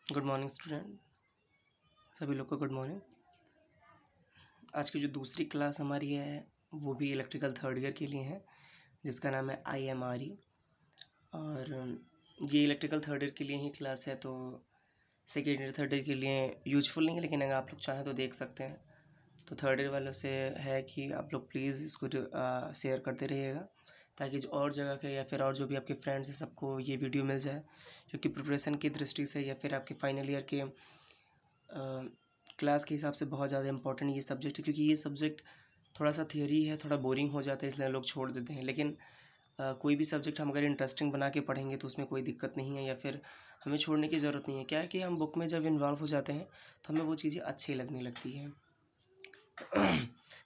Good morning student, सभी लोग को गुड मॉर्निंग। आज की जो दूसरी क्लास हमारी है वो भी इलेक्ट्रिकल थर्ड ईयर के लिए है, जिसका नाम है IMRE। और ये इलेक्ट्रिकल थर्ड ईयर के लिए ही क्लास है, तो सेकेंड ईयर थर्ड ईयर के लिए यूजफुल नहीं है, लेकिन अगर आप लोग चाहें तो देख सकते हैं। तो थर्ड ईयर वालों से है कि आप लोग प्लीज़ इसको शेयर करते रहिएगा, ताकि जो और जगह के या फिर और जो भी आपके फ्रेंड्स हैं सबको ये वीडियो मिल जाए, क्योंकि प्रिपरेशन की दृष्टि से या फिर आपके फाइनल ईयर के क्लास के हिसाब से बहुत ज़्यादा इंपॉर्टेंट ये सब्जेक्ट है, क्योंकि ये सब्जेक्ट थोड़ा सा थियोरी है, थोड़ा बोरिंग हो जाता है, इसलिए लोग छोड़ देते हैं। लेकिन कोई भी सब्जेक्ट हम अगर इंटरेस्टिंग बना के पढ़ेंगे तो उसमें कोई दिक्कत नहीं है, या फिर हमें छोड़ने की ज़रूरत नहीं है। क्या है कि हम बुक में जब इन्वॉल्व हो जाते हैं तो हमें वो चीज़ें अच्छी लगने लगती हैं।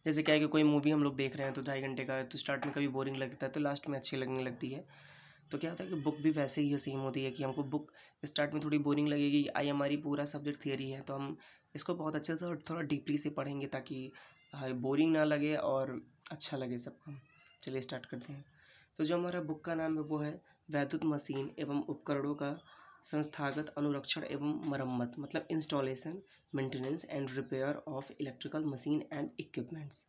जैसे क्या है कि कोई मूवी हम लोग देख रहे हैं तो 2.5 घंटे का, तो स्टार्ट में कभी बोरिंग लगता है तो लास्ट में अच्छी लगने लगती है। तो क्या होता है कि बुक भी वैसे ही सेम होती है कि हमको बुक स्टार्ट में थोड़ी बोरिंग लगेगी। हमारी पूरा सब्जेक्ट थियरी है, तो हम इसको बहुत अच्छे से और थोड़ा डीपली से पढ़ेंगे, ताकि बोरिंग ना लगे और अच्छा लगे सबको। चलिए स्टार्ट करते हैं। तो जो हमारा बुक का नाम है वो है वैद्युत मशीन एवं उपकरणों का संस्थागत अनुरक्षण एवं मरम्मत, मतलब installation, maintenance and repair of electrical machine and equipments.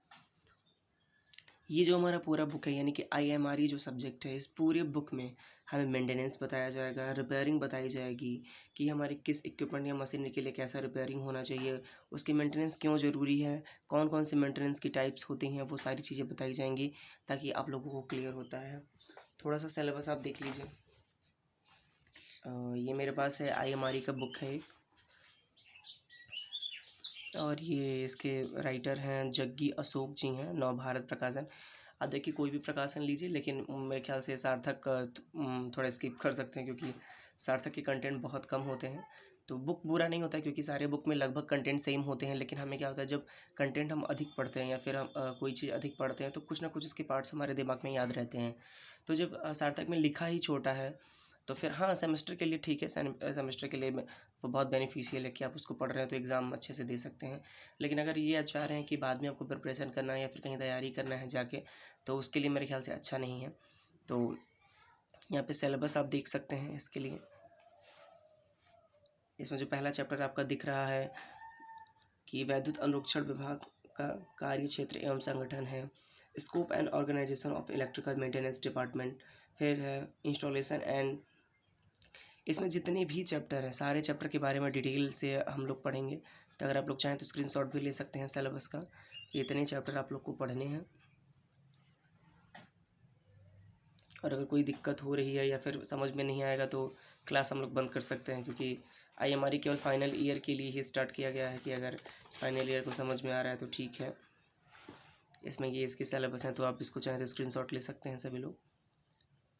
ये जो हमारा पूरा बुक है, यानी कि IMRE जो सब्जेक्ट है, इस पूरे बुक में हमें मेंटेनेंस बताया जाएगा, रिपेयरिंग बताई जाएगी कि हमारे किस इक्विपमेंट या मशीनरी के लिए कैसा रिपेयरिंग होना चाहिए, उसकी मेंटेनेंस क्यों ज़रूरी है, कौन कौन से मेंटेनेंस की टाइप्स होती हैं, वो सारी चीज़ें बताई जाएंगी, ताकि आप लोगों को क्लियर होता है। थोड़ा सा सिलेबस आप देख लीजिए। ये मेरे पास है IMRE का बुक है एक, और ये इसके राइटर हैं जग्गी अशोक जी हैं, नव भारत प्रकाशन। अब देखिए कोई भी प्रकाशन लीजिए, लेकिन मेरे ख्याल से सार्थक थोड़ा स्किप कर सकते हैं, क्योंकि सार्थक के कंटेंट बहुत कम होते हैं। तो बुक बुरा नहीं होता, क्योंकि सारे बुक में लगभग कंटेंट सेम होते हैं, लेकिन हमें क्या होता है जब कंटेंट हम अधिक पढ़ते हैं या फिर हम कोई चीज़ अधिक पढ़ते हैं तो कुछ ना कुछ इसके पार्ट्स हमारे दिमाग में याद रहते हैं। तो जब सार्थक में लिखा ही छोटा है तो फिर हाँ, सेमेस्टर के लिए ठीक है, सेमेस्टर के लिए वो बहुत बेनिफिशियल है कि आप उसको पढ़ रहे हैं तो एग्ज़ाम अच्छे से दे सकते हैं। लेकिन अगर ये आप चाह रहे हैं कि बाद में आपको प्रिपरेशन करना है या फिर कहीं तैयारी करना है जाके, तो उसके लिए मेरे ख्याल से अच्छा नहीं है। तो यहाँ पे सिलेबस आप देख सकते हैं इसके लिए। इसमें जो पहला चैप्टर आपका दिख रहा है कि वैद्युत अनुरक्षण विभाग का कार्य क्षेत्र एवं संगठन है, scope and organisation of electrical maintenance department. फिर है इंस्टॉलेशन एंड, इसमें जितने भी चैप्टर हैं सारे चैप्टर के बारे में डिटेल से हम लोग पढ़ेंगे। तो अगर आप लोग चाहें तो स्क्रीनशॉट भी ले सकते हैं सिलेबस का। इतने चैप्टर आप लोग को पढ़ने हैं, और अगर कोई दिक्कत हो रही है या फिर समझ में नहीं आएगा तो क्लास हम लोग बंद कर सकते हैं, क्योंकि IMRE केवल फाइनल ईयर के लिए ही स्टार्ट किया गया है कि अगर फाइनल ईयर को समझ में आ रहा है तो ठीक है। इसमें ये इसके सिलेबस हैं, तो आप इसको चाहें तो स्क्रीनशॉट ले सकते हैं सभी लोग।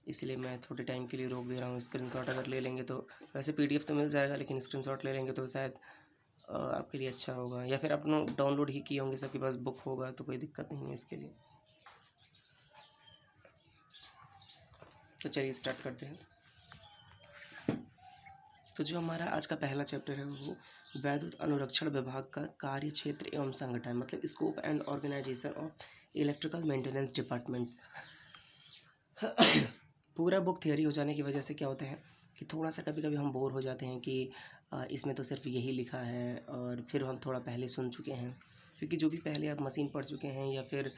इसलिए मैं थोड़े टाइम के लिए रोक दे रहा हूँ। स्क्रीनशॉट अगर ले लेंगे तो वैसे PDF तो मिल जाएगा, लेकिन स्क्रीनशॉट ले लेंगे तो शायद आपके लिए अच्छा होगा, या फिर आप लोग डाउनलोड ही किए होंगे, सबके पास बुक होगा तो कोई दिक्कत नहीं है इसके लिए। तो चलिए स्टार्ट करते हैं। तो जो हमारा आज का पहला चैप्टर है वो वैद्युत अनुरक्षण विभाग का कार्य क्षेत्र एवं संगठन, मतलब scope and organisation of electrical maintenance department. पूरा बुक थियरी हो जाने की वजह से क्या होता है कि थोड़ा सा कभी कभी हम बोर हो जाते हैं कि इसमें तो सिर्फ यही लिखा है, और फिर हम थोड़ा पहले सुन चुके हैं, क्योंकि जो भी पहले आप मशीन पढ़ चुके हैं या फिर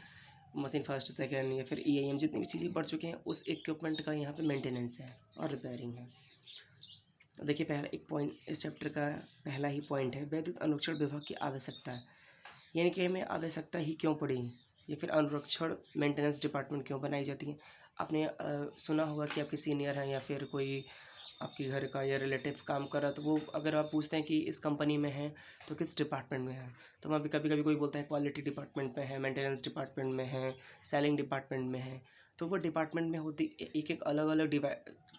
मशीन फर्स्ट सेकंड या फिर EIM जितनी भी चीज़ें पढ़ चुके हैं, उस इक्विपमेंट का यहाँ पे मेंटेनेंस है और रिपेयरिंग है। तो देखिए पहला एक पॉइंट इस चैप्टर का, पहला ही पॉइंट है वैद्युत अनुरक्षण विभाग की आवश्यकता। यानी कि हमें आवश्यकता ही क्यों पड़ी, या फिर अनुरक्षण मेंटेनेंस डिपार्टमेंट क्यों बनाई जाती है। आपने सुना होगा कि आपके सीनियर हैं या फिर कोई आपके घर का या रिलेटिव काम कर रहा है, तो वो अगर आप पूछते हैं कि इस कंपनी में है तो किस डिपार्टमेंट में है, तो वहाँ पे कभी कभी कोई बोलता है क्वालिटी डिपार्टमेंट में है, मेंटेनेंस डिपार्टमेंट में है, सेलिंग डिपार्टमेंट में है। तो वो डिपार्टमेंट में होती एक एक अलग अलग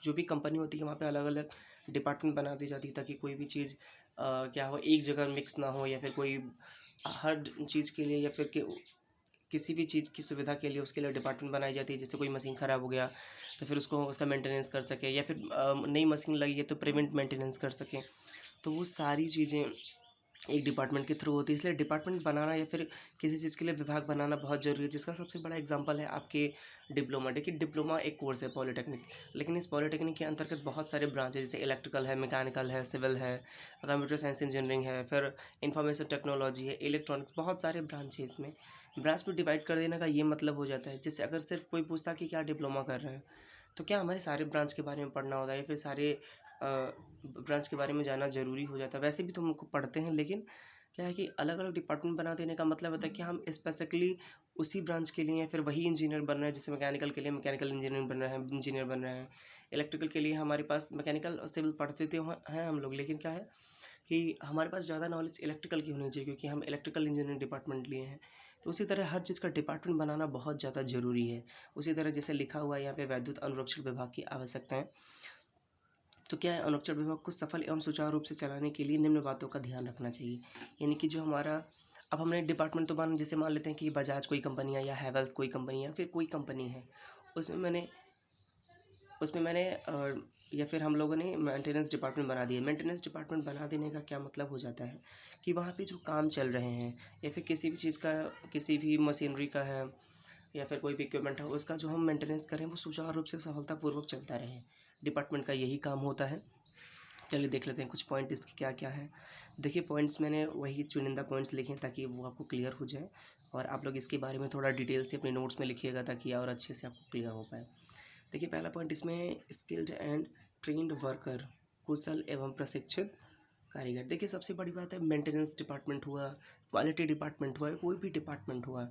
जो भी कंपनी होती है वहाँ पे अलग अलग डिपार्टमेंट बना दी जाती है, ताकि कोई भी चीज़ क्या हो एक जगह मिक्स ना हो, या फिर कोई हर चीज़ के लिए या फिर किसी भी चीज़ की सुविधा के लिए उसके लिए डिपार्टमेंट बनाई जाती है। जैसे कोई मशीन ख़राब हो गया तो फिर उसको उसका मेंटेनेंस कर सके, या फिर नई मशीन लगी है तो प्रिवेंट मेंटेनेंस कर सकें। तो वो सारी चीज़ें एक डिपार्टमेंट के थ्रू होती है, इसलिए डिपार्टमेंट बनाना या फिर किसी चीज़ के लिए विभाग बनाना बहुत ज़रूरी है, जिसका सबसे बड़ा एग्जांपल है आपके डिप्लोमा। देखिए डिप्लोमा एक कोर्स है पॉलिटेक्निक, लेकिन इस पॉलिटेक्निक के अंतर्गत बहुत सारे ब्रांच है, जैसे इलेक्ट्रिकल है, मैकेनिकल है, सिविल है, कंप्यूटर साइंस इंजीनियरिंग है, फिर इंफॉर्मेशन टेक्नोलॉजी है, इलेक्ट्रॉनिक्स, बहुत सारे ब्रांच है इसमें। ब्रांच को डिवाइड कर देने का ये मतलब हो जाता है, जैसे अगर सिर्फ कोई पूछता कि क्या डिप्लोमा कर रहे हैं, तो क्या हमारे सारे ब्रांच के बारे में पढ़ना होता है या फिर सारे ब्रांच के बारे में जानना ज़रूरी हो जाता है। वैसे भी तो हम उनको पढ़ते हैं, लेकिन क्या है कि अलग अलग डिपार्टमेंट बना देने का मतलब होता है कि हम स्पेसिफिकली उसी ब्रांच के लिए फिर वही इंजीनियर बन रहे हैं। जैसे मैकेनिकल के लिए मैकेनिकल इंजीनियर बन रहे हैं, इंजीनियर बन रहे हैं। इलेक्ट्रिकल के लिए हमारे पास मैकेनिकल और सिविल पढ़ते थे हैं हम लोग, लेकिन क्या है कि हमारे पास ज़्यादा नॉलेज इलेक्ट्रिकल की होनी चाहिए, क्योंकि हम इलेक्ट्रिकल इंजीनियरिंग डिपार्टमेंट लिए हैं। तो उसी तरह हर चीज़ का डिपार्टमेंट बनाना बहुत ज़्यादा ज़रूरी है। उसी तरह जैसे लिखा हुआ है यहाँ पे, वैद्युत अनुरक्षण विभाग की आवश्यकताएं। तो क्या है, अनुरक्षण विभाग को सफल एवं सुचारू रूप से चलाने के लिए निम्न बातों का ध्यान रखना चाहिए। यानी कि जो हमारा, अब हमने डिपार्टमेंट तो मान, जैसे मान लेते हैं कि बजाज कोई कंपनी है या हैवेल्स कोई कंपनी है, फिर कोई कंपनी है, उसमें मैंने उसमें मैंने या फिर हम लोगों ने मेंटेनेंस डिपार्टमेंट बना दिया। मेंटेनेंस डिपार्टमेंट बना देने का क्या मतलब हो जाता है कि वहाँ पे जो काम चल रहे हैं या फिर किसी भी चीज़ का, किसी भी मशीनरी का है या फिर कोई भी इक्विपमेंट है, उसका जो हम मेंटेनेंस करें वो सुचारू रूप से सफलतापूर्वक चलता रहे। डिपार्टमेंट का यही काम होता है। चलिए देख लेते हैं कुछ पॉइंट इसके क्या क्या है। देखिए पॉइंट्स मैंने वही चुनिंदा पॉइंट्स लिखे हैं ताकि वो आपको क्लियर हो जाए, और आप लोग इसके बारे में थोड़ा डिटेल से अपने नोट्स में लिखिएगा ताकि और अच्छे से आपको क्लियर हो पाए। देखिए पहला पॉइंट इसमें, स्किल्ड एंड ट्रेन्ड वर्कर, कुशल एवं प्रशिक्षित कारीगर। देखिए सबसे बड़ी बात है, मेंटेनेंस डिपार्टमेंट हुआ, क्वालिटी डिपार्टमेंट हुआ, कोई भी डिपार्टमेंट हुआ,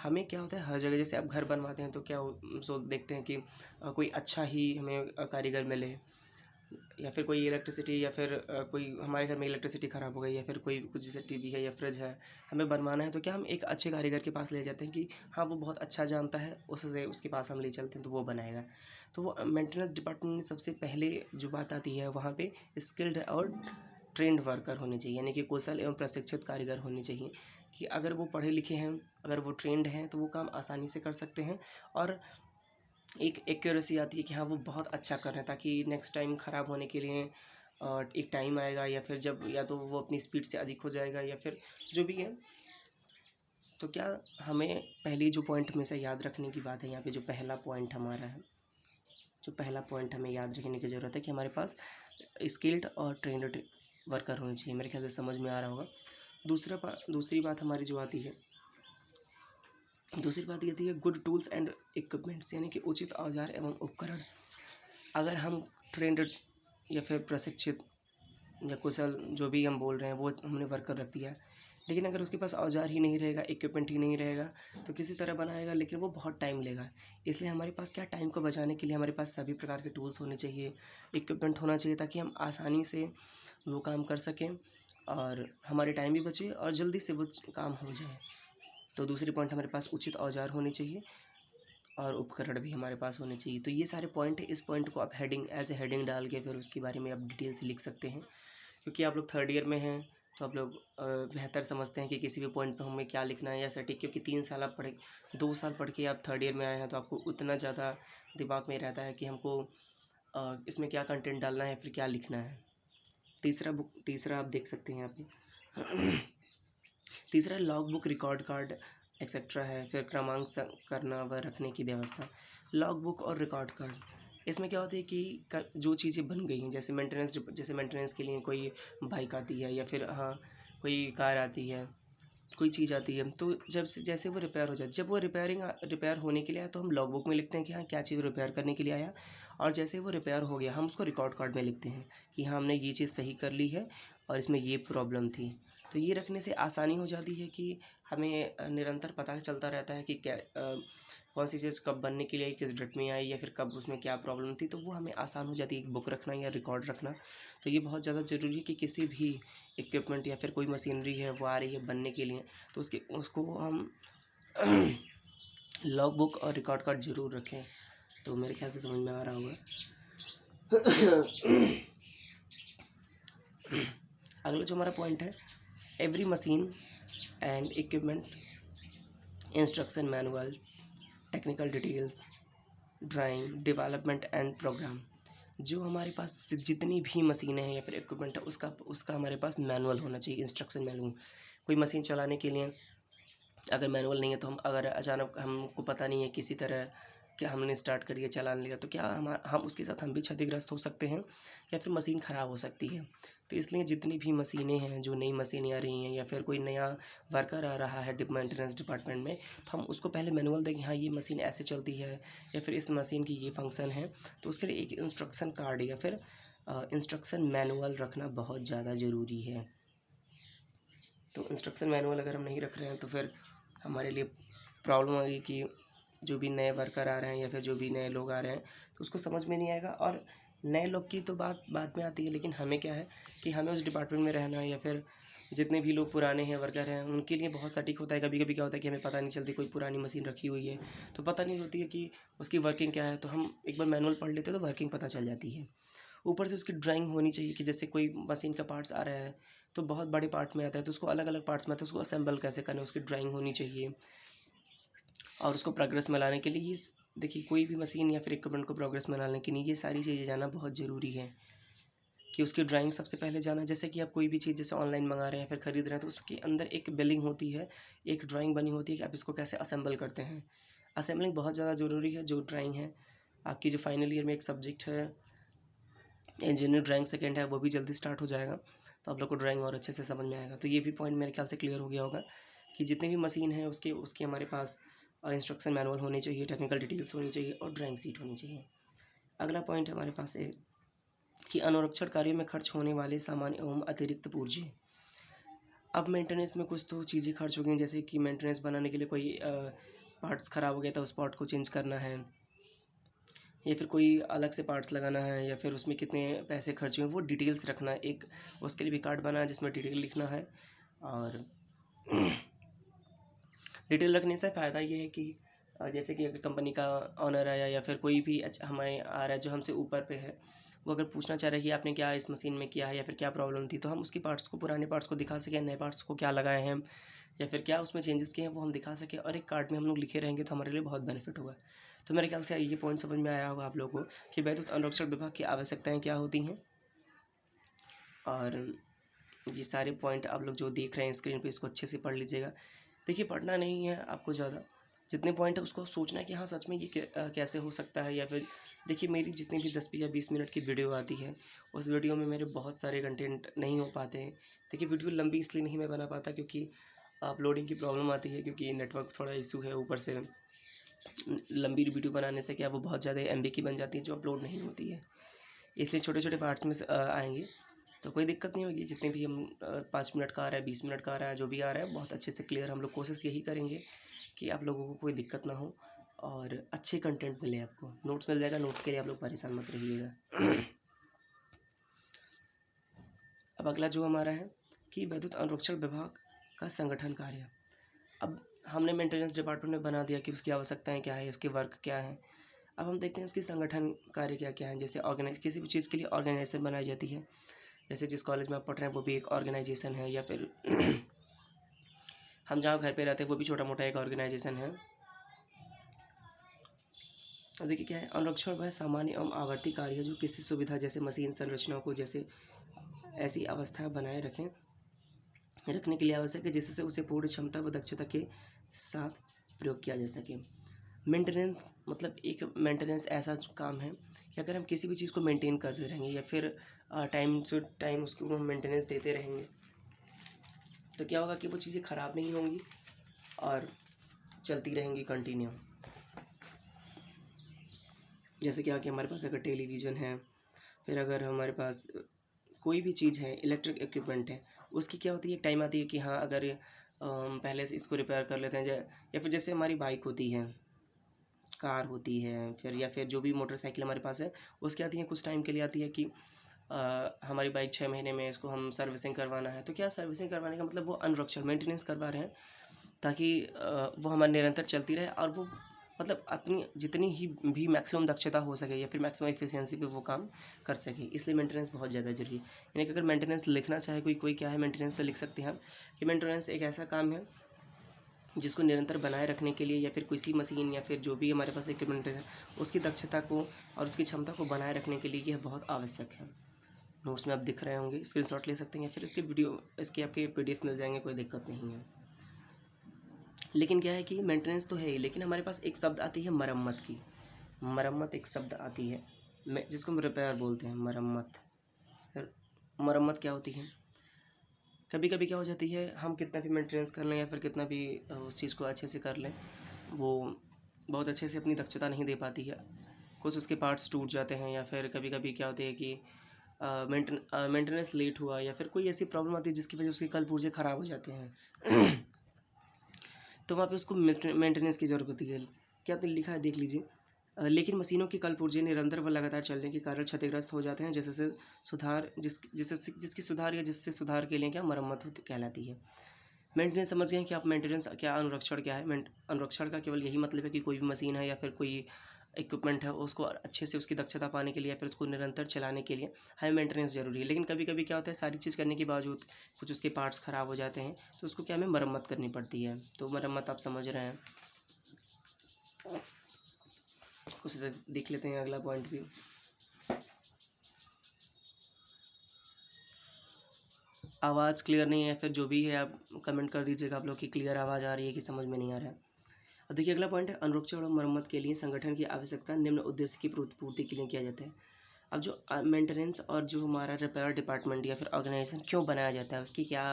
हमें क्या होता है हर जगह, जैसे आप घर बनवाते हैं तो क्या सो देखते हैं कि कोई अच्छा ही हमें कारीगर मिले, या फिर कोई इलेक्ट्रिसिटी, या फिर कोई हमारे घर में इलेक्ट्रिसिटी ख़राब हो गई, या फिर कोई कुछ जैसे टीवी है या फ्रिज है हमें बनवाना है, तो क्या हम एक अच्छे कारीगर के पास ले जाते हैं कि हाँ वो बहुत अच्छा जानता है, उससे उसके पास हम ले चलते हैं तो वो बनाएगा। तो वो मेंटेनेंस डिपार्टमेंट में सबसे पहले जो बात आती है वहाँ पे स्किल्ड और ट्रेंड वर्कर होने चाहिए, यानी कि कुशल एवं प्रशिक्षित कारीगर होने चाहिए, कि अगर वो पढ़े लिखे हैं, अगर वो ट्रेंड हैं तो वो काम आसानी से कर सकते हैं, और एक एक्यूरेसी आती है कि हाँ वो बहुत अच्छा कर रहे हैं, ताकि नेक्स्ट टाइम ख़राब होने के लिए एक टाइम आएगा, या फिर जब या तो वो अपनी स्पीड से अधिक हो जाएगा या फिर जो भी है। तो क्या, हमें पहली जो पॉइंट हमेशा याद रखने की बात है यहाँ पे, जो पहला पॉइंट हमारा है, जो पहला पॉइंट हमें याद रखने की ज़रूरत है कि हमारे पास स्किल्ड और ट्रेंड वर्कर होने चाहिए। मेरे ख्याल से समझ में आ रहा होगा। दूसरी बात हमारी जो आती है, दूसरी बात ये थी कि गुड टूल्स एंड इक्विपमेंट्स, यानी कि उचित औजार एवं उपकरण। अगर हम ट्रेंड या फिर प्रशिक्षित या कुशल जो भी हम बोल रहे हैं वो हमने वर्कर रख दिया, लेकिन अगर उसके पास औजार ही नहीं रहेगा, इक्विपमेंट ही नहीं रहेगा, तो किसी तरह बनाएगा लेकिन वो बहुत टाइम लेगा। इसलिए हमारे पास क्या, टाइम को बचाने के लिए हमारे पास सभी प्रकार के टूल्स होने चाहिए, इक्विपमेंट होना चाहिए, ताकि हम आसानी से वो काम कर सकें और हमारे टाइम भी बचे और जल्दी से वो काम हो जाए। तो दूसरी पॉइंट, हमारे पास उचित औजार होने चाहिए और उपकरण भी हमारे पास होने चाहिए। तो ये सारे पॉइंट है, इस पॉइंट को आप हेडिंग एज ए हेडिंग डाल के फिर उसके बारे में आप डिटेल से लिख सकते हैं, क्योंकि आप लोग थर्ड ईयर में हैं तो आप लोग बेहतर समझते हैं कि किसी भी पॉइंट पे हमें क्या लिखना है या सटीक, क्योंकि 3 साल आप पढ़े, 2 साल पढ़ के आप थर्ड ईयर में आए हैं, तो आपको उतना ज़्यादा दिमाग में रहता है कि हमको इसमें क्या कंटेंट डालना है फिर क्या लिखना है। तीसरा आप देख सकते हैं यहाँ पे तीसरा log book, record card etcetera है, फिर क्रमांक करना व रखने की व्यवस्था। लॉग बुक और रिकॉर्ड कार्ड, इसमें क्या होता है कि जो चीज़ें बन गई हैं, जैसे मेंटेनेंस के लिए कोई बाइक आती है या फिर हाँ कोई कार आती है, कोई चीज़ आती है, तो जैसे वो रिपेयर हो जाए, जब वो रिपेयर होने के लिए आया तो हम लॉग बुक में लिखते हैं कि हाँ क्या चीज़ रिपेयर करने के लिए आया, और जैसे वो रिपेयर हो गया हम उसको रिकॉर्ड कार्ड में लिखते हैं कि हाँ हमने ये चीज़ सही कर ली है और इसमें ये प्रॉब्लम थी। तो ये रखने से आसानी हो जाती है कि हमें निरंतर पता चलता रहता है कि क्या कौन सी चीज़ कब बनने के लिए आई, किस डेट में आई, या फिर कब उसमें क्या प्रॉब्लम थी, तो वो हमें आसान हो जाती है एक बुक रखना या रिकॉर्ड रखना। तो ये बहुत ज़्यादा ज़रूरी है कि किसी भी इक्विपमेंट या फिर कोई मशीनरी है वो आ रही है बनने के लिए, तो उसको हम लॉग बुक और रिकॉर्ड कार्ड जरूर रखें। तो मेरे ख्याल से समझ में आ रहा होगा। अगला जो हमारा पॉइंट है, every machine and equipment instruction manual, technical details, drawing, development and programme. जो हमारे पास जितनी भी मशीनें हैं या फिर इक्विपमेंट है उसका उसका हमारे पास मैनुअल होना चाहिए, इंस्ट्रक्शन मैनुअल। कोई मशीन चलाने के लिए अगर मैनुअल नहीं है तो हम अगर अचानक हमको पता नहीं है किसी तरह कि हमने स्टार्ट कर दिया चलाने लगा तो क्या हम उसके साथ हम भी क्षतिग्रस्त हो सकते हैं या फिर मशीन ख़राब हो सकती है। तो इसलिए जितनी भी मशीनें हैं, जो नई मशीनें आ रही हैं या फिर कोई नया वर्कर आ रहा है मेंटेनेंस डिपार्टमेंट में, तो हम उसको पहले मैनुअल दें कि हाँ ये मशीन ऐसे चलती है या फिर इस मशीन की ये फंक्शन है। तो उसके लिए एक इंस्ट्रक्शन कार्ड या फिर इंस्ट्रक्शन मैनुअल रखना बहुत ज़्यादा ज़रूरी है। तो इंस्ट्रक्शन मैनुअल अगर हम नहीं रख रहे हैं तो फिर हमारे लिए प्रॉब्लम होगी कि जो भी नए वर्कर आ रहे हैं या फिर जो भी नए लोग आ रहे हैं तो उसको समझ में नहीं आएगा। और नए लोग की तो बात बाद में आती है, लेकिन हमें क्या है कि हमें उस डिपार्टमेंट में रहना है या फिर जितने भी लोग पुराने हैं वर्कर हैं उनके लिए बहुत सटीक होता है। कभी कभी क्या होता है कि हमें पता नहीं चलती, कोई पुरानी मशीन रखी हुई है तो पता नहीं होती है कि उसकी वर्किंग क्या है, तो हम एक बार मैनुअल पढ़ लेते हैं तो वर्किंग पता चल जाती है। ऊपर से उसकी ड्राइंग होनी चाहिए कि जैसे कोई मशीन का पार्ट्स आ रहा है तो बहुत बड़े पार्ट में आता है तो उसको अलग अलग पार्ट्स में आता है, उसको असेंबल कैसे करना है उसकी ड्राइंग होनी चाहिए। और उसको प्रोग्रेस में लाने के लिए ये देखिए कोई भी मशीन या फिर इक्विपमेंट को प्रोग्रेस में लाने के लिए ये सारी चीज़ें जानना बहुत ज़रूरी है कि उसकी ड्राइंग सबसे पहले जाना। जैसे कि आप कोई भी चीज़ जैसे ऑनलाइन मंगा रहे हैं फिर खरीद रहे हैं तो उसके अंदर एक बिलिंग होती है, एक ड्राइंग बनी होती है कि आप इसको कैसे असेंबल करते हैं। असेंबलिंग बहुत ज़्यादा ज़रूरी है। जो ड्राइंग है आपकी जो फाइनल ईयर में एक सब्जेक्ट है इंजीनियर ड्राइंग सेकेंड है वो भी जल्दी स्टार्ट हो जाएगा तो आप लोग को ड्राइंग और अच्छे से समझ में आएगा। तो ये भी पॉइंट मेरे ख्याल से क्लियर हो गया होगा कि जितनी भी मशीन है उसके उसके हमारे पास इंस्ट्रक्शन मैनुअल होनी चाहिए, टेक्निकल डिटेल्स होनी चाहिए और ड्राइंग सीट होनी चाहिए। अगला पॉइंट हमारे पास है कि अनुरक्षण कार्यों में खर्च होने वाले सामान्य एवं अतिरिक्त पूर्जे। अब मेंटेनेंस में कुछ तो चीज़ें खर्च हो गई जैसे कि मेंटेनेंस बनाने के लिए कोई पार्ट्स ख़राब हो गया था उस पार्ट को चेंज करना है या फिर कोई अलग से पार्ट्स लगाना है या फिर उसमें कितने पैसे खर्च हुए वो डिटेल्स रखना है। एक उसके लिए भी कार्ड बना है जिसमें डिटेल लिखना है। और डिटेल रखने से फ़ायदा ये है कि जैसे कि अगर कंपनी का ऑनर आया या फिर कोई भी अच्छा हमें आ रहा है जो हमसे ऊपर पे है, वो अगर पूछना चाह रहा है कि आपने क्या इस मशीन में किया है या फिर क्या प्रॉब्लम थी, तो हम उसकी पार्ट्स को पुराने पार्ट्स को दिखा सकें, नए पार्ट्स को क्या लगाए हैं या फिर क्या उसमें चेंजेस किए हैं वो हम दिखा सकें और एक कार्ड में हम लोग लिखे रहेंगे तो हमारे लिए बहुत बेनिफिट होगा। तो मेरे ख्याल से ये पॉइंट समझ में आया होगा आप लोगों को कि वैद्युत अनुरक्षण विभाग की आवश्यकताएँ क्या होती हैं। और ये सारे पॉइंट आप लोग जो देख रहे हैं स्क्रीन पे इसको अच्छे से पढ़ लीजिएगा। देखिए पढ़ना नहीं है आपको ज़्यादा, जितने पॉइंट है उसको सोचना है कि हाँ सच में ये कैसे हो सकता है। या फिर देखिए मेरी जितनी भी 10 या 20 मिनट की वीडियो आती है उस वीडियो में मेरे बहुत सारे कंटेंट नहीं हो पाते हैं। देखिए वीडियो लंबी इसलिए नहीं मैं बना पाता क्योंकि अपलोडिंग की प्रॉब्लम आती है, क्योंकि नेटवर्क थोड़ा इशू है। ऊपर से लंबी वीडियो बनाने से क्या वो बहुत ज़्यादा MB की बन जाती है जो अपलोड नहीं होती है। इसलिए छोटे छोटे पार्ट्स में आएंगे तो कोई दिक्कत नहीं होगी। जितने भी हम 5 मिनट का आ रहा है, 20 मिनट का आ रहा है, जो भी आ रहा है बहुत अच्छे से क्लियर हम लोग कोशिश यही करेंगे कि आप लोगों को कोई दिक्कत ना हो और अच्छे कंटेंट मिले। आपको नोट्स मिल जाएगा, नोट्स के लिए आप लोग परेशान मत रहिएगा। अब अगला जो हमारा है कि वैद्युत अनुरक्षण विभाग का संगठन कार्य। अब हमने मेंटेनेंस डिपार्टमेंट में बना दिया कि उसकी आवश्यकताएं क्या है, उसके वर्क क्या है। अब हम देखते हैं उसकी संगठन कार्य क्या क्या है। जैसे ऑर्गेनाइज किसी भी चीज़ के लिए ऑर्गेनाइजेशन बनाई जाती है। जैसे जिस कॉलेज में आप पढ़ रहे हैं वो भी एक ऑर्गेनाइजेशन है, या फिर हम जहाँ घर पे रहते हैं वो भी छोटा मोटा एक ऑर्गेनाइजेशन है। अब देखिए क्या है, अनुरक्षण वह सामान्य एवं आवर्ती कार्य है जो किसी सुविधा जैसे मशीन संरचनाओं को जैसे ऐसी अवस्था बनाए रखने के लिए आवश्यक है जिससे उसे पूर्ण क्षमता व दक्षता के साथ प्रयोग किया जा सके। मेंटेनेंस मतलब एक मेंटेनेंस ऐसा काम है कि अगर हम किसी भी चीज़ को मेंटेन करते रहेंगे या फिर टाइम टू टाइम उसको हम मेंटेनेंस देते रहेंगे तो क्या होगा कि वो चीज़ें ख़राब नहीं होंगी और चलती रहेंगी कंटिन्यू। जैसे क्या कि हमारे पास अगर टेलीविज़न है, फिर अगर हमारे पास कोई भी चीज़ है, इलेक्ट्रिक इक्विपमेंट है, उसकी क्या होती है, एक टाइम आती है कि हाँ अगर पहले से इसको रिपेयर कर लेते हैं। या फिर जैसे हमारी बाइक होती है, कार होती है, फिर या फिर जो भी मोटरसाइकिल हमारे पास है उसकी आती है कुछ टाइम के लिए आती है कि हमारी बाइक 6 महीने में इसको हम सर्विसिंग करवाना है। तो क्या सर्विसिंग करवाने का मतलब वो अनुरक्षण मेंटेनेंस करवा रहे हैं ताकि वो हमारी निरंतर चलती रहे और वो मतलब अपनी जितनी ही भी मैक्सिमम दक्षता हो सके या फिर मैक्सिमम एफिशिएंसी पे वो काम कर सके। इसलिए मेंटेनेंस बहुत ज़्यादा जरूरी है। यानी कि अगर मेंटेनेंस लिखना चाहे कोई कोई क्या है मेंटेनेंस तो लिख सकते हैं हम कि मेंटेनेंस एक ऐसा काम है जिसको निरंतर बनाए रखने के लिए या फिर किसी मशीन या फिर जो भी हमारे पास इक्विपमेंट है उसकी दक्षता को और उसकी क्षमता को बनाए रखने के लिए यह बहुत आवश्यक है। नोट्स में आप दिख रहे होंगे, स्क्रीनशॉट ले सकते हैं या फिर इसकी वीडियो इसकी आपके PDF मिल जाएंगे, कोई दिक्कत नहीं है। लेकिन क्या है कि मेंटेनेंस तो है ही, लेकिन हमारे पास एक शब्द आती है मरम्मत की। मरम्मत एक शब्द आती है जिसको हम रिपेयर बोलते हैं। मरम्मत क्या होती है? कभी कभी क्या हो जाती है, हम कितना भी मेंटेनेंस कर लें या फिर कितना भी उस चीज़ को अच्छे से कर लें, वो बहुत अच्छे से अपनी दक्षता नहीं दे पाती है। कुछ उसके पार्ट्स टूट जाते हैं या फिर कभी कभी क्या होती है कि मेंटेनेंस लेट हुआ या फिर कोई ऐसी प्रॉब्लम आती है जिसकी वजह से उसके कल पुर्जे ख़राब हो जाते हैं। तो वहाँ पे उसको मेंटेनेंस की ज़रूरत होती है। क्या तो लिखा है, देख लीजिए। लेकिन मशीनों के कल पुर्जे निरंतर व लगातार चलने के कारण क्षतिग्रस्त हो जाते हैं, जिससे सुधार जिसकी सुधार या जिससे सुधार के लिए क्या मरम्मत होती कहलाती है। मेंटेनेंस समझ गए कि आप मेंटेनेंस क्या, अनुरक्षण क्या है। अनुरक्षण का केवल यही मतलब है कि कोई भी मशीन है या फिर कोई इक्विपमेंट है उसको अच्छे से उसकी दक्षता पाने के लिए या फिर उसको निरंतर चलाने के लिए हमें मेंटेनेंस ज़रूरी है। लेकिन कभी कभी क्या होता है, सारी चीज़ करने के बावजूद कुछ उसके पार्ट्स ख़राब हो जाते हैं, तो उसको क्या हमें मरम्मत करनी पड़ती है। तो मरम्मत आप समझ रहे हैं। कुछ देख लेते हैं अगला पॉइंट भी। आवाज़ क्लियर नहीं है, फिर जो भी है आप कमेंट कर दीजिएगा आप लोग की क्लियर आवाज़ आ रही है कि समझ में नहीं आ रहा है। अब देखिए अगला पॉइंट है, अनुरक्षण और मरम्मत के लिए संगठन की आवश्यकता निम्न उद्देश्य की पूर्ति के लिए किया जाता है। अब जो मेंटेनेंस और जो हमारा रिपेयर डिपार्टमेंट या फिर ऑर्गेनाइजेशन क्यों बनाया जाता है, उसकी क्या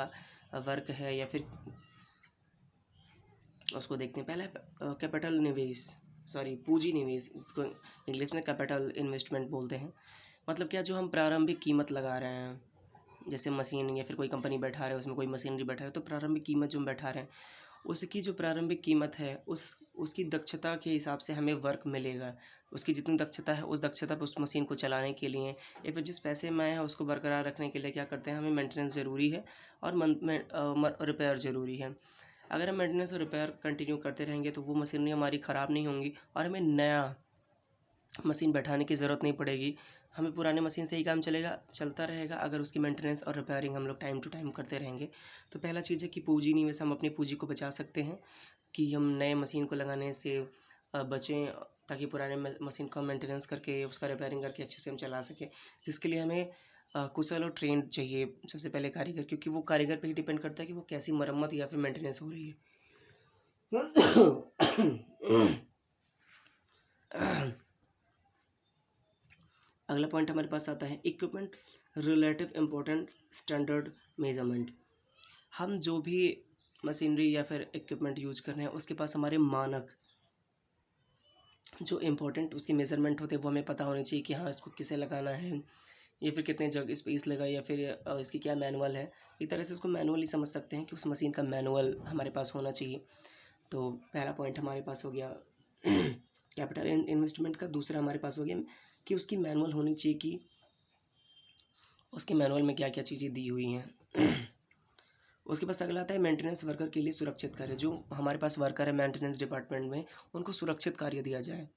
वर्क है या फिर उसको देखते हैं। पहला कैपिटल निवेश, सॉरी पूंजी निवेश, इसको इंग्लिश में कैपिटल इन्वेस्टमेंट बोलते हैं। मतलब क्या, जो हम प्रारंभिक कीमत लगा रहे हैं, जैसे मशीन या फिर कोई कंपनी बैठा रहे हैं, उसमें कोई मशीनरी बैठा रहे हैं, तो प्रारंभिक कीमत जो हम बैठा रहे हैं उसकी जो प्रारंभिक कीमत है उसकी दक्षता के हिसाब से हमें वर्क मिलेगा। उसकी जितनी दक्षता है उस दक्षता पर उस मशीन को चलाने के लिए या फिर जिस पैसे में है उसको बरकरार रखने के लिए क्या करते हैं, हमें मेंटेनेंस ज़रूरी है और रिपेयर ज़रूरी है। अगर हम मेंटेनेंस और रिपेयर कंटिन्यू करते रहेंगे तो वो मशीनरी हमारी ख़राब नहीं होंगी और हमें नया मशीन बैठाने की ज़रूरत नहीं पड़ेगी। हमें पुराने मशीन से ही काम चलता रहेगा अगर उसकी मेंटेनेंस और रिपेयरिंग हम लोग टाइम टू टाइम करते रहेंगे। तो पहला चीज़ है कि पूंजी निवेश, हम अपनी पूंजी को बचा सकते हैं कि हम नए मशीन को लगाने से बचें, ताकि पुराने मशीन को मेंटेनेंस करके उसका रिपेयरिंग करके अच्छे से हम चला सकें। जिसके लिए हमें कुशल और ट्रेंड चाहिए सबसे पहले कारीगर, क्योंकि वो कारीगर पे ही डिपेंड करता है कि वो कैसी मरम्मत या फिर मेंटेनेंस हो रही है। अगला पॉइंट हमारे पास आता है equipment relative important standard measurement. हम जो भी मशीनरी या फिर इक्विपमेंट यूज कर रहे हैं उसके पास हमारे मानक जो इम्पोर्टेंट उसके मेजरमेंट होते हैं वो हमें पता होने चाहिए कि हाँ इसको किसे लगाना है या फिर कितने जगह स्पेस लगा या फिर इसकी क्या मैनुअल है। एक तरह से उसको मैनुअल ही समझ सकते हैं कि उस मशीन का मैनुअल हमारे पास होना चाहिए। तो पहला पॉइंट हमारे पास हो गया कैपिटल इन्वेस्टमेंट का। दूसरा हमारे पास हो गया कि उसकी मैनुअल होनी चाहिए कि उसके मैनुअल में क्या क्या चीज़ें दी हुई हैं। उसके पास अगला आता है मेंटेनेंस वर्कर के लिए सुरक्षित कार्य। जो हमारे पास वर्कर है मेंटेनेंस डिपार्टमेंट में, उनको सुरक्षित कार्य दिया जाए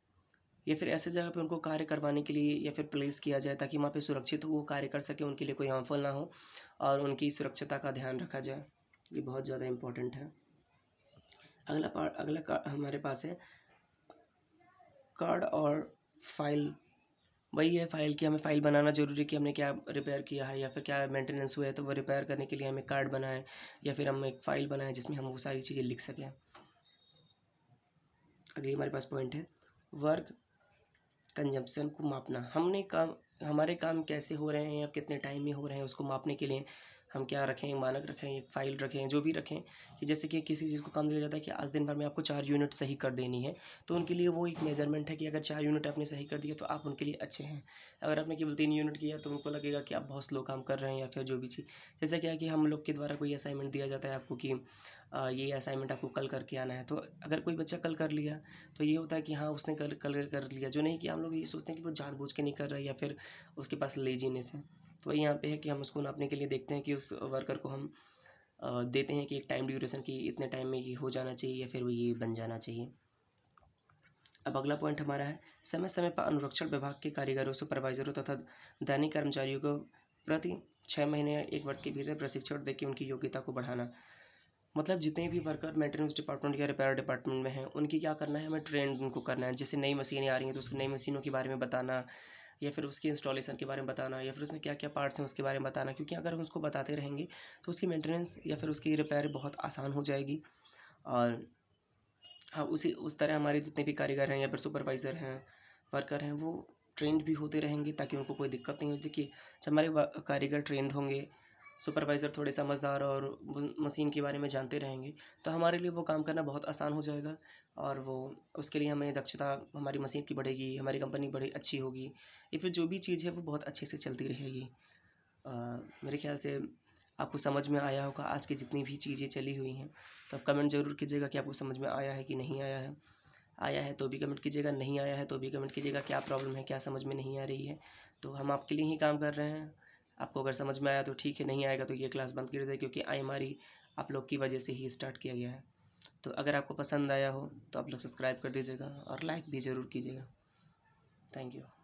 या फिर ऐसे जगह पे उनको कार्य करवाने के लिए या फिर प्लेस किया जाए ताकि वहाँ पे सुरक्षित वो कार्य कर सके, उनके लिए कोई हार्मफुल ना हो और उनकी सुरक्षता का ध्यान रखा जाए। ये बहुत ज़्यादा इम्पोर्टेंट है। अगला हमारे पास है कार्ड और फाइल। वही है फाइल की, हमें फाइल बनाना जरूरी है कि हमने क्या रिपेयर किया है या फिर क्या मेंटेनेंस हुआ है, तो वो रिपेयर करने के लिए हमें कार्ड बनाए या फिर हम एक फ़ाइल बनाएं जिसमें हम वो सारी चीज़ें लिख सकें। अगली हमारे पास पॉइंट है वर्क कंजम्पशन को मापना। हमारे काम कैसे हो रहे हैं या कितने टाइम में हो रहे हैं उसको मापने के लिए हम क्या रखें, मानक रखें, एक फ़ाइल रखें, जो भी रखें कि जैसे कि किसी चीज़ को काम दिया जाता है कि आज दिन भर में आपको 4 यूनिट सही कर देनी है, तो उनके लिए वो एक मेजरमेंट है कि अगर 4 यूनिट आपने सही कर दिया तो आप उनके लिए अच्छे हैं। अगर आपने केवल 3 यूनिट किया तो उनको लगेगा कि आप बहुत स्लो काम कर रहे हैं या फिर जो भी चीज़। जैसा क्या है कि हम लोग के द्वारा कोई असाइनमेंट दिया जाता है आपको कि ये असाइनमेंट आपको कल करके आना है, तो अगर कोई बच्चा कल कर लिया तो ये होता है कि हाँ उसने कल कल कर लिया, जो नहीं कि हम लोग ये सोचते हैं कि वो जानबूझ के नहीं कर रहा है या फिर उसके पास लेजीनेस है। तो वही यहाँ पे है कि हम उसको नापने के लिए देखते हैं कि उस वर्कर को हम देते हैं कि एक टाइम ड्यूरेशन की इतने टाइम में ये हो जाना चाहिए या फिर वो ये बन जाना चाहिए। अब अगला पॉइंट हमारा है समय समय पर अनुरक्षण विभाग के कारीगरों, सुपरवाइजरों तथा दैनिक कर्मचारियों को प्रति 6 महीने या 1 वर्ष के भीतर प्रशिक्षण देकर उनकी योग्यता को बढ़ाना। मतलब जितने भी वर्कर मेंटेनेंस डिपार्टमेंट या रिपेयर डिपार्टमेंट में हैं उनकी क्या करना है, हमें ट्रेन उनको करना है। जैसे नई मशीनें आ रही हैं तो उसकी नई मशीनों के बारे में बताना, या फिर उसकी इंस्टॉलेशन के बारे में बताना, या फिर उसमें क्या क्या पार्ट्स हैं उसके बारे में बताना, क्योंकि अगर हम उसको बताते रहेंगे तो उसकी मेंटेनेंस या फिर उसकी रिपेयर बहुत आसान हो जाएगी। और हाँ, उसी उस तरह हमारे जितने भी कारीगर हैं या फिर सुपरवाइज़र हैं, वर्कर हैं, वो ट्रेंड भी होते रहेंगे ताकि उनको कोई दिक्कत नहीं हो। देखिए, जब हमारे कारीगर ट्रेंड होंगे, सुपरवाइज़र थोड़े समझदार और वो मशीन के बारे में जानते रहेंगे, तो हमारे लिए वो काम करना बहुत आसान हो जाएगा। और वो उसके लिए हमें दक्षता हमारी मशीन की बढ़ेगी, हमारी कंपनी बड़ी अच्छी होगी, या फिर जो भी चीज़ है वो बहुत अच्छे से चलती रहेगी। अ, मेरे ख्याल से आपको समझ में आया होगा आज की जितनी भी चीज़ें चली हुई हैं। तो आप कमेंट ज़रूर कीजिएगा कि आपको समझ में आया है कि नहीं आया है। आया है तो भी कमेंट कीजिएगा, नहीं आया है तो भी कमेंट कीजिएगा, क्या प्रॉब्लम है, क्या समझ में नहीं आ रही है। तो हम आपके लिए ही काम कर रहे हैं। आपको अगर समझ में आया तो ठीक है, नहीं आएगा तो ये क्लास बंद कर दीजिए, क्योंकि हमारी आप लोग की वजह से ही स्टार्ट किया गया है। तो अगर आपको पसंद आया हो तो आप लोग सब्सक्राइब कर दीजिएगा और लाइक भी ज़रूर कीजिएगा। Thank you.